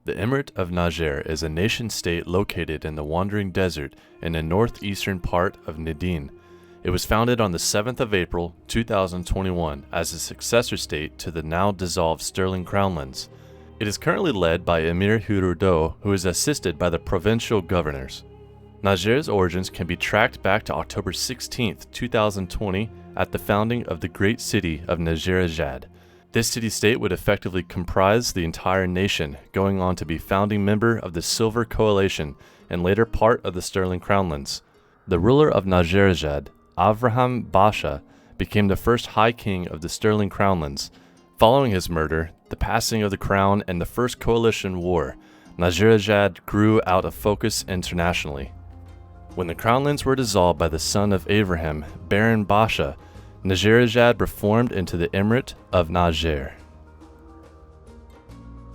The Emirate of Najer is a nation-state located in the wandering desert in the northeastern part of Nadine. It was founded on the 7th of April 2021 as a successor state to the now dissolved Sterling Crownlands. It is currently led by Emir Hiru, who is assisted by the provincial governors. Najer's origins can be tracked back to October 16, 2020 at the founding of the great city of Najer. This city-state would effectively comprise the entire nation, going on to be founding member of the Silver Coalition and later part of the Sterling Crownlands. The ruler of Najer, Avraham Basha, became the first High King of the Sterling Crownlands. Following his murder, the passing of the crown, and the First Coalition War, Najer grew out of focus internationally. When the Crownlands were dissolved by the son of Abraham, Baron Basha, Najer reformed into the Emirate of Najer.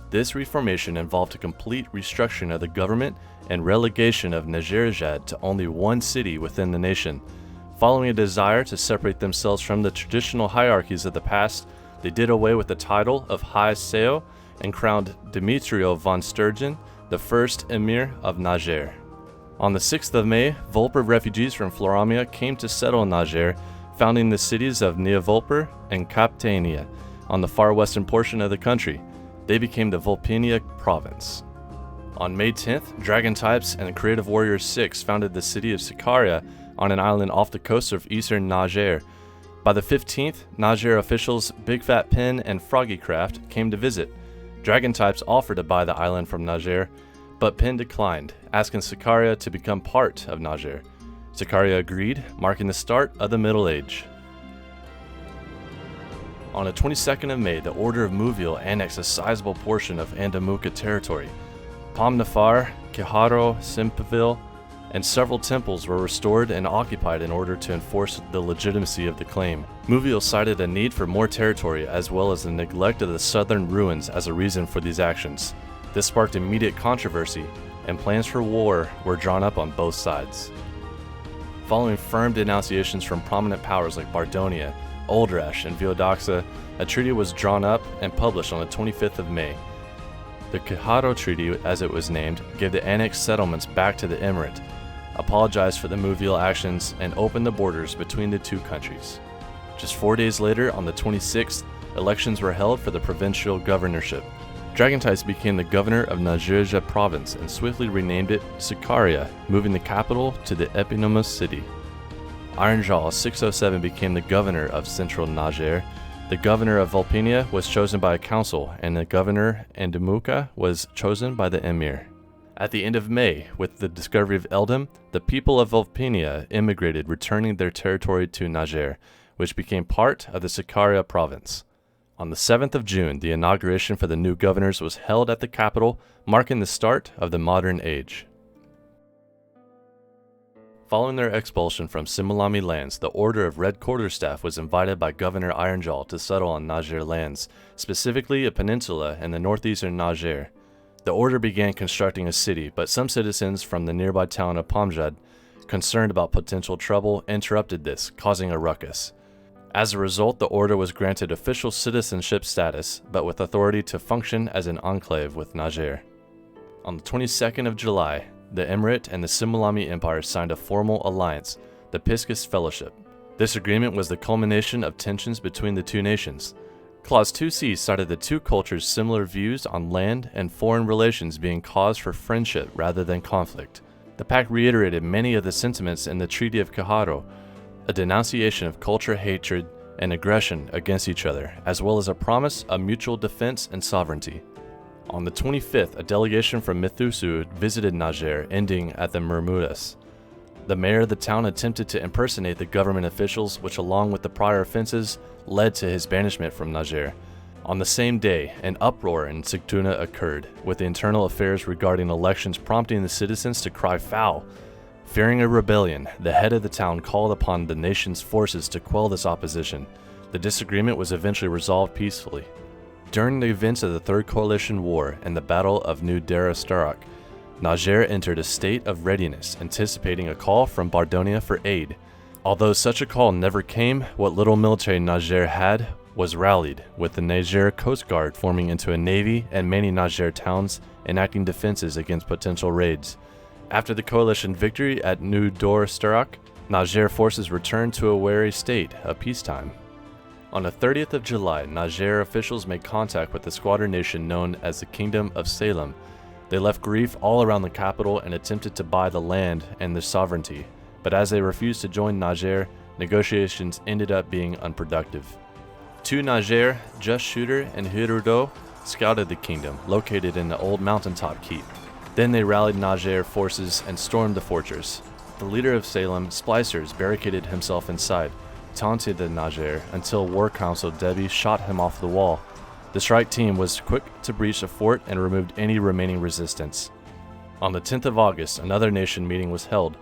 This reformation involved a complete restructuring of the government and relegation of Najer to only one city within the nation. Following a desire to separate themselves from the traditional hierarchies of the past, they did away with the title of High Seo and crowned Demetrio von Sturgeon the first Emir of Najer. On the 6th of May, Volper refugees from Floramia came to settle in Najer, founding the cities of Neavolper and Capitania on the far western portion of the country. They became the Volpinia province. On May 10th, Dragon Types and the Creative Warriors 6 founded the city of Sikaria on an island off the coast of eastern Najer. By the 15th, Najer officials Big Fat Pen and Froggycraft came to visit. Dragon Types offered to buy the island from Najer, but Pen declined, asking Sikaria to become part of Najer. Sikaria agreed, marking the start of the Middle Age. On the 22nd of May, the Order of Muvil annexed a sizable portion of Andamuka territory. Pomnafar, Kiharo, Simpaville, and several temples were restored and occupied in order to enforce the legitimacy of the claim. Muvil cited a need for more territory as well as the neglect of the southern ruins as a reason for these actions. This sparked immediate controversy, and plans for war were drawn up on both sides. Following firm denunciations from prominent powers like Bardonia, Oldrash, and Viodaxa, a treaty was drawn up and published on the 25th of May. The Kiharo Treaty, as it was named, gave the annexed settlements back to the Emirate, apologized for the Muvil actions, and opened the borders between the two countries. Just 4 days later, on the 26th, elections were held for the provincial governorship. Dragontice became the governor of Najer province and swiftly renamed it Sikaria, moving the capital to the eponymous city. Ironjaw 607 became the governor of central Najer. The governor of Volpinia was chosen by a council, and the governor Andamuka was chosen by the emir. At the end of May, with the discovery of Eldam, the people of Volpinia immigrated, returning their territory to Najer, which became part of the Sikaria province. On the 7th of June, the inauguration for the new governors was held at the capital, marking the start of the modern age. Following their expulsion from Simulami lands, the Order of Red Quarterstaff was invited by Governor Ironjaw to settle on Najer lands, specifically a peninsula in the northeastern Najer. The order began constructing a city, but some citizens from the nearby town of Pomjad, concerned about potential trouble, interrupted this, causing a ruckus. As a result, the order was granted official citizenship status, but with authority to function as an enclave with Najer. On the 22nd of July, the Emirate and the Simulami Empire signed a formal alliance, the Piscis Fellowship. This agreement was the culmination of tensions between the two nations. Clause 2C cited the two cultures' similar views on land and foreign relations being cause for friendship rather than conflict. The pact reiterated many of the sentiments in the Treaty of Kiharo, a denunciation of culture hatred and aggression against each other, as well as a promise of mutual defense and sovereignty. On the 25th, a delegation from Mithusu visited Najer, ending at the Mermudas. The mayor of the town attempted to impersonate the government officials, which along with the prior offenses, led to his banishment from Najer. On the same day, an uproar in Sigtuna occurred, with the internal affairs regarding elections prompting the citizens to cry foul. Fearing a rebellion, the head of the town called upon the nation's forces to quell this opposition. The disagreement was eventually resolved peacefully. During the events of the Third Coalition War and the Battle of New Darastarak, Najer entered a state of readiness, anticipating a call from Bardonia for aid. Although such a call never came, what little military Najer had was rallied, with the Najer Coast Guard forming into a navy and many Najer towns enacting defenses against potential raids. After the coalition victory at New Dor-Starak, Najer forces returned to a wary state of peacetime. On the 30th of July, Najer officials made contact with the squatter nation known as the Kingdom of Salem. They left grief all around the capital and attempted to buy the land and their sovereignty, but as they refused to join Najer, negotiations ended up being unproductive. Two Najer, Just Shooter and Hiru, scouted the kingdom, located in the old mountaintop keep. Then they rallied Najer forces and stormed the fortress. The leader of Salem, Splicers, barricaded himself inside, taunted the Najer until War Council Debbie shot him off the wall. The strike team was quick to breach the fort and removed any remaining resistance. On the 10th of August, another nation meeting was held.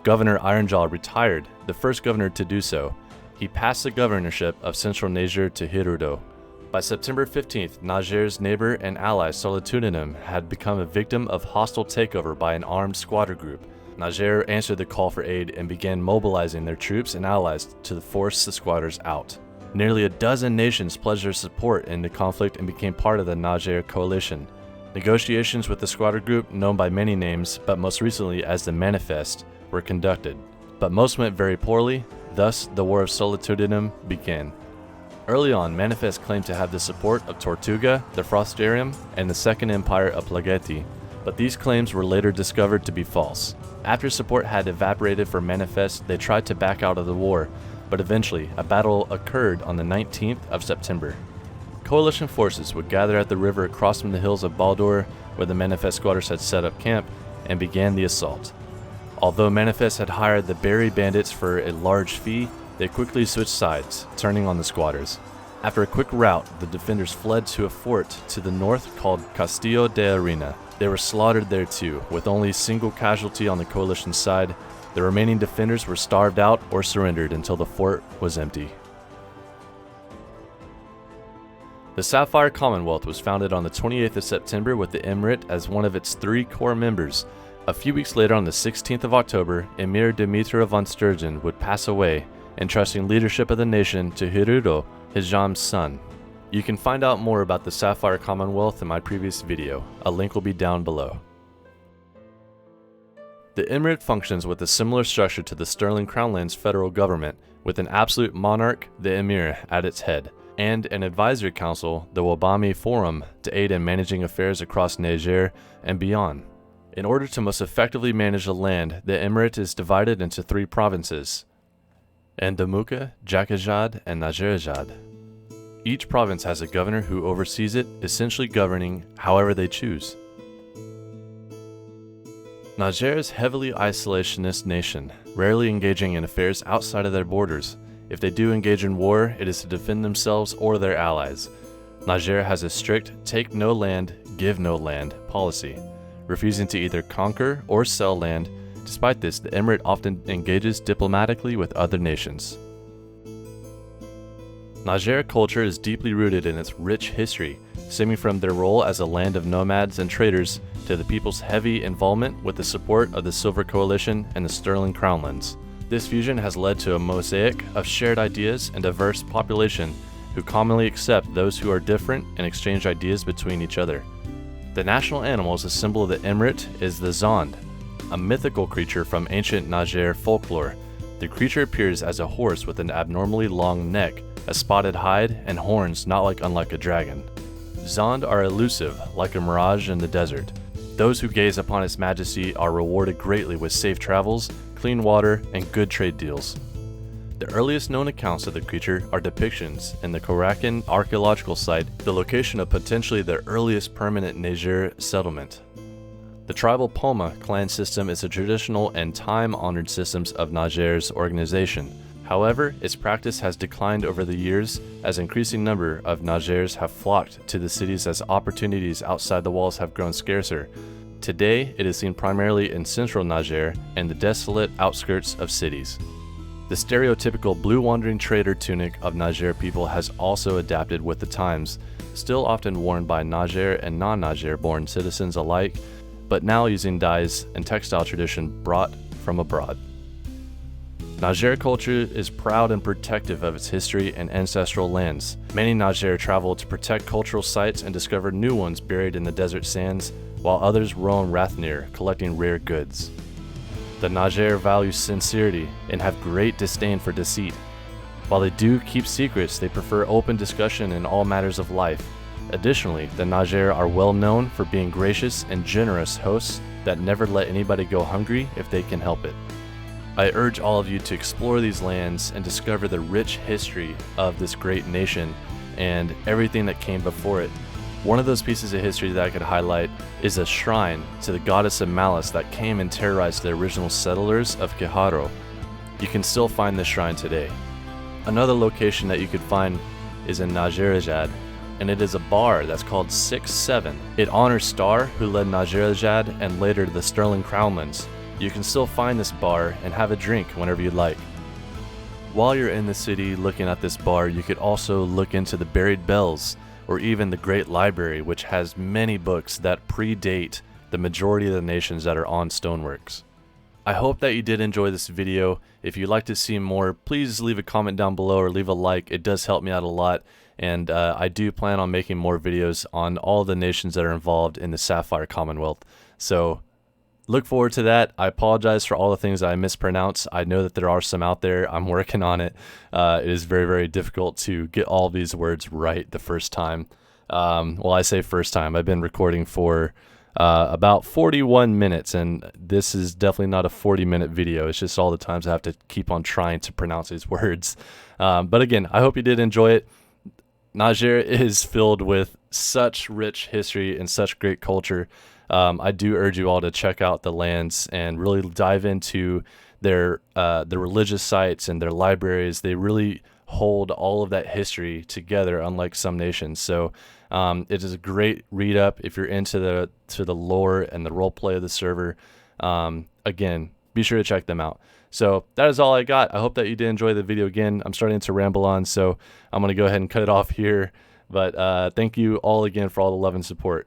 Governor Ironjaw retired, the first governor to do so. He passed the governorship of Central Najer to Hiru. By September 15th, Najer's neighbor and ally Solitudenum had become a victim of hostile takeover by an armed squatter group. Najer answered the call for aid and began mobilizing their troops and allies to force the squatters out. Nearly a dozen nations pledged their support in the conflict and became part of the Najer coalition. Negotiations with the squatter group, known by many names, but most recently as the Manifest, were conducted. But most went very poorly, thus the War of Solitudenum began. Early on, Manifest claimed to have the support of Tortuga, the Frostarium, and the Second Empire of Plageti, but these claims were later discovered to be false. After support had evaporated for Manifest, they tried to back out of the war, but eventually a battle occurred on the 19th of September. Coalition forces would gather at the river across from the hills of Baldur, where the Manifest squatters had set up camp, and began the assault. Although Manifest had hired the Berry bandits for a large fee, they quickly switched sides, turning on the squatters. After a quick rout, the defenders fled to a fort to the north called Castillo de Arena. They were slaughtered there too, with only a single casualty on the coalition side. The remaining defenders were starved out or surrendered until the fort was empty. The Sapphire Commonwealth was founded on the 28th of September with the Emirate as one of its 3 core members. A few weeks later, on the 16th of October, Emir Demeter von Sturgeon would pass away, entrusting leadership of the nation to Hiru, Hijam's son. You can find out more about the Sapphire Commonwealth in my previous video. A link will be down below. The Emirate functions with a similar structure to the Sterling Crownland's federal government, with an absolute monarch, the Emir, at its head, and an advisory council, the Wabami Forum, to aid in managing affairs across Najer and beyond. In order to most effectively manage the land, the Emirate is divided into 3 provinces: Endamuka, Jakajad, and Najerjad. Each province has a governor who oversees it, essentially governing however they choose. Najer is a heavily isolationist nation, rarely engaging in affairs outside of their borders. If they do engage in war, it is to defend themselves or their allies. Najer has a strict take no land, give no land policy, refusing to either conquer or sell land. Despite this, the Emirate often engages diplomatically with other nations. Najer culture is deeply rooted in its rich history, stemming from their role as a land of nomads and traders to the people's heavy involvement with the support of the Silver Coalition and the Sterling Crownlands. This fusion has led to a mosaic of shared ideas and diverse population who commonly accept those who are different and exchange ideas between each other. The national animal as a symbol of the Emirate is the Zond, a mythical creature from ancient Najer folklore. The creature appears as a horse with an abnormally long neck, a spotted hide, and horns not unlike a dragon. Zond are elusive, like a mirage in the desert. Those who gaze upon its majesty are rewarded greatly with safe travels, clean water, and good trade deals. The earliest known accounts of the creature are depictions in the Korakin archaeological site, the location of potentially the earliest permanent Najer settlement. The tribal Palma clan system is a traditional and time-honored system of Najer's organization. However, its practice has declined over the years as an increasing number of Najers have flocked to the cities as opportunities outside the walls have grown scarcer. Today, it is seen primarily in central Najer and the desolate outskirts of cities. The stereotypical blue wandering trader tunic of Najer people has also adapted with the times, still often worn by Najer and non-Najer born citizens alike, but now using dyes and textile tradition brought from abroad. Najer culture is proud and protective of its history and ancestral lands. Many Najer travel to protect cultural sites and discover new ones buried in the desert sands, while others roam Rathnir, collecting rare goods. The Najer value sincerity and have great disdain for deceit. While they do keep secrets, they prefer open discussion in all matters of life. Additionally, the Najer are well known for being gracious and generous hosts that never let anybody go hungry if they can help it. I urge all of you to explore these lands and discover the rich history of this great nation and everything that came before it. One of those pieces of history that I could highlight is a shrine to the goddess of Malice that came and terrorized the original settlers of Hiru. You can still find this shrine today. Another location that you could find is in Najer, and it is a bar that's called 6-7. It honors Star, who led Najer and later the Sterling Crownlands. You can still find this bar and have a drink whenever you'd like. While you're in the city looking at this bar, you could also look into the Buried Bells, or even the Great Library, which has many books that predate the majority of the nations that are on Stoneworks. I hope that you did enjoy this video. If you'd like to see more, please leave a comment down below or leave a like. It does help me out a lot, and I do plan on making more videos on all the nations that are involved in the Sapphire Commonwealth. So look forward to that. I apologize for all the things that I mispronounce. I know that there are some out there. I'm working on it. It is very, very difficult to get all these words right the first time. Well, I say first time. I've been recording for about 41 minutes, and this is definitely not a 40-minute video. It's just all the times I have to keep on trying to pronounce these words. But again, I hope you did enjoy it. Najer is filled with such rich history and such great culture. I do urge you all to check out the lands and really dive into their religious sites and their libraries. They really hold all of that history together, unlike some nations. So it is a great read up if you're into the lore and the role play of the server. Again, be sure to check them out. So that is all I got. I hope that you did enjoy the video. Again, I'm starting to ramble on, so I'm going to go ahead and cut it off here. But thank you all again for all the love and support.